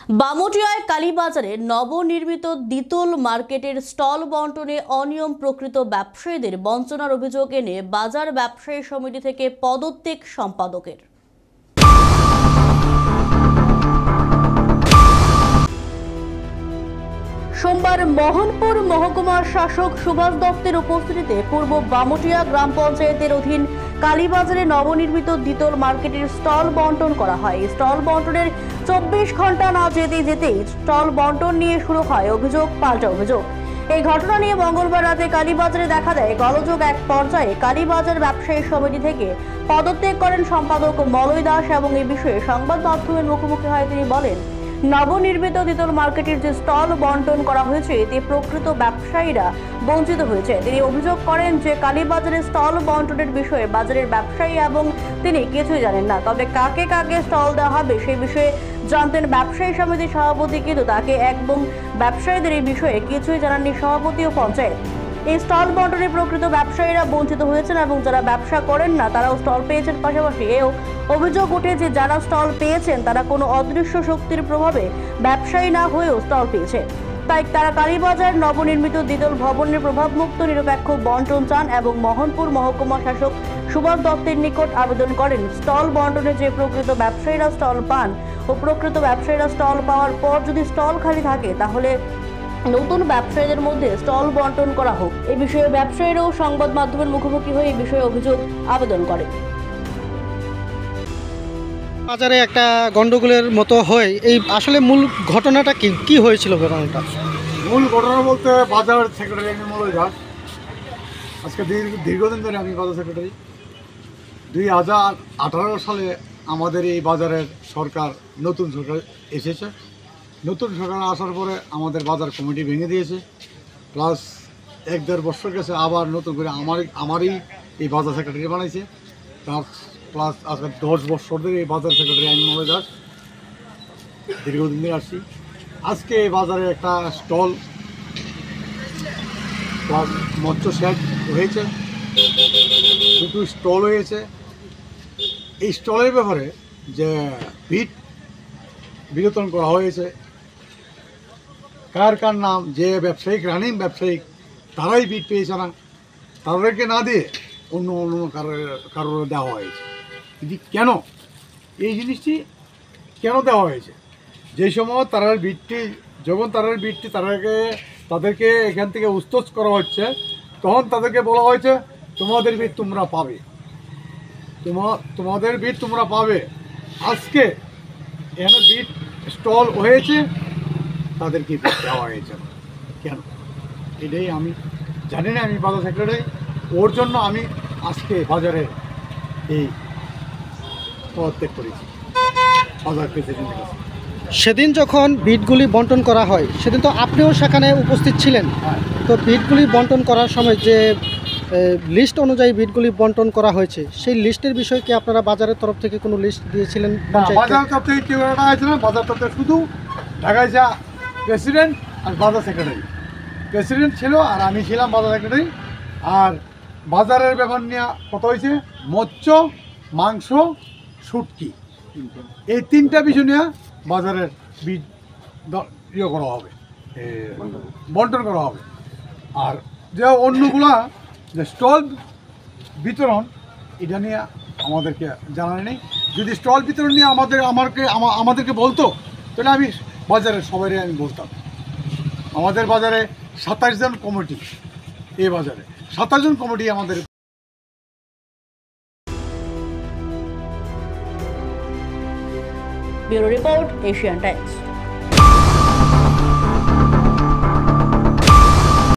বামুটিয়ায় কালীবাজারে নবনির্মিত দ্বিতল মার্কেটের স্টল বণ্টনে অনিয়ম প্রকৃত ব্যবসায়ীদের বঞ্চনার অভিযোগ এনে বাজার ব্যবসায়ী সমিতি থেকে পদত্যাগ সম্পাদকের। সোমবার মোহনপুর মহকুমার শাসক সুভাষ দত্তের উপস্থিতিতে পূর্ব বামুটিয়া গ্রাম পঞ্চায়েতের অধীন কালীবাজারে নবনির্মিত দ্বিতল মার্কেটের স্টল বণ্টন করা হয়। স্টল বণ্টনের 24 ঘন্টা না যেতেই স্টল বণ্টন নিয়ে শুরু হয় অভিযোগ পাল্টা অভিযোগ। এই ঘটনা নিয়ে মঙ্গলবার রাতে কালীবাজারে দেখা দেয় গোলযোগ। এক পর্যায়ে কালীবাজার ব্যবসায়ী সমিতি থেকে পদত্যাগ করেন সম্পাদক মলয় দাস এবং এই বিষয়ে সংবাদ মাধ্যমের মুখোমুখি হয় তিনি বলেন, নবনির্মিত দ্বিতল মার্কেটের যে স্টল বণ্টন করা হয়েছে এতে প্রকৃত ব্যবসায়ীরা বঞ্চিত হয়েছে। তিনি অভিযোগ করেন যে কালীবাজারে স্টল বণ্টনের বিষয়ে বাজারের ব্যবসায়ী এবং তিনি কিছুই জানেন না। তবে কাকে কাকে স্টল দেওয়া হবে সেই বিষয়ে জানতেন ব্যবসায়ী সমিতির সভাপতি, কিন্তু তাকে এবং ব্যবসায়ীদের এই বিষয়ে কিছুই জানাননি সভাপতি ও পঞ্চায়েত। এই স্টল বণ্টনে প্রকৃত ব্যবসায়ীরা বঞ্চিত হয়েছেন এবং যারা ব্যবসা করেন না তারাও স্টল পেয়েছেন। পাশাপাশি এও অভিযোগ ওঠে যে যারা স্টল পেয়েছেন তারা কোনো অদৃশ্য শক্তির প্রভাবে ব্যবসায়ী না হয়েও স্টল পেয়েছে। তাই তারা কালীবাজার নবনির্মিত দ্বিতল ভবনের প্রভাবমুক্ত নিরপেক্ষ বণ্টন চান এবং মোহনপুর মহকুমা শাসক সুভাষ দত্তের নিকট আবেদন করেন স্টল বণ্টনে যে প্রকৃত ব্যবসায়ীরা স্টল পান ও প্রকৃত ব্যবসায়ীরা স্টল পাওয়ার পর যদি স্টল খালি থাকে তাহলে নতুন ব্যবসায়ীদের মধ্যে স্টল বণ্টন করা হোক। এই বিষয়ে ব্যবসায়ীরাও সংবাদ মাধ্যমের মুখোমুখি হয়ে এই বিষয়ে অভিযোগ আবেদন করে। বাজারে একটা গন্ডগোলের মতো হয়, এই আসলে মূল ঘটনাটা কি হয়েছিল? ঘটনাটা মূল ঘটনা বলতে বাজার সেক্রেটারি আমি মলয় দাস। আজকে দীর্ঘদিন ধরে আমি বাজার সেক্রেটারি। 2018 সালে আমাদের এই বাজারের নতুন সরকার এসেছে। নতুন সরকার আসার পরে আমাদের বাজার কমিটি ভেঙে দিয়েছে, প্লাস 1-1.5 বছর গেছে আবার নতুন করে আমারই এই বাজার সেক্রেটারি বানাইছে। তার প্লাস আজকে 10 বছর ধরে এই বাজার সেক্রেটারি আমি মলয় দাস দীর্ঘদিন ধরে আসছি। আজকে এই বাজারে একটা স্টল প্লাস মৎস্য শেড হয়েছে, 2টো স্টল হয়েছে। এই স্টলের ব্যাপারে যে বিট বিতরণ করা হয়েছে, কার কার নাম, যে ব্যবসায়িক রানিং ব্যবসায়িক তারাই বিট পেয়েছে না, তাদেরকে না দিয়ে অন্য কারোর দেওয়া হয়েছে। কিন্তু কেন এই জিনিসটি কেন দেওয়া হয়েছে? যে সময় যখন তাদেরকে এখান থেকে উস্তোষ করা হচ্ছে, তখন তাদেরকে বলা হয়েছে তোমাদের বিট তোমরা পাবে, তোমাদের বিট তোমরা পাবে। আজকে এখানে বিট স্টল হয়েছে, তাদেরকে বিট দেওয়া হয়েছে কেন? এটাই আমি জানি না। আমি বাজার সেক্রেটারি, ওর জন্য আমি আজকে বাজারে এই পদত্যাগ করেছি বাজার প্রেসিডেন্টের কাছে। সেদিন যখন বিটগুলি বণ্টন করা হয় সেদিন তো আপনিও সেখানে উপস্থিত ছিলেন। তো বিটগুলি বণ্টন করার সময় যে লিস্ট অনুযায়ী বিটগুলি বণ্টন করা হয়েছে, সেই লিস্টের বিষয়ে কি আপনারা বাজারের তরফ থেকে কোনো লিস্ট দিয়েছিলেন? বাজার তরফ থেকে কেউ একটা আছে না, বাজার তরফ থেকে শুধু ঢাকাইছে প্রেসিডেন্ট আর বাজার সেক্রেটারি। প্রেসিডেন্ট ছিল আর আমি ছিলাম বাজার সেক্রেটারি। আর বাজারের ব্যাপার নিয়ে কথা হয়েছে মৎস্য, মাংস, শুটকি, এই 3টা বিষয় নিয়ে বাজারের বিট করা হবে, বণ্টন করা হবে। আর যে অন্যগুলা যে স্টল বিতরণ, এটা নিয়ে আমাদেরকে জানানো নেই। যদি স্টল বিতরণ নিয়ে আমাদেরকে বলতো তাহলে আমি বাজারের সবাই আমি বলতাম। আমাদের বাজারে 27 জন কমিটি, এই বাজারে 27 জন কমিটি আমাদের। Bureau report, Asian Times.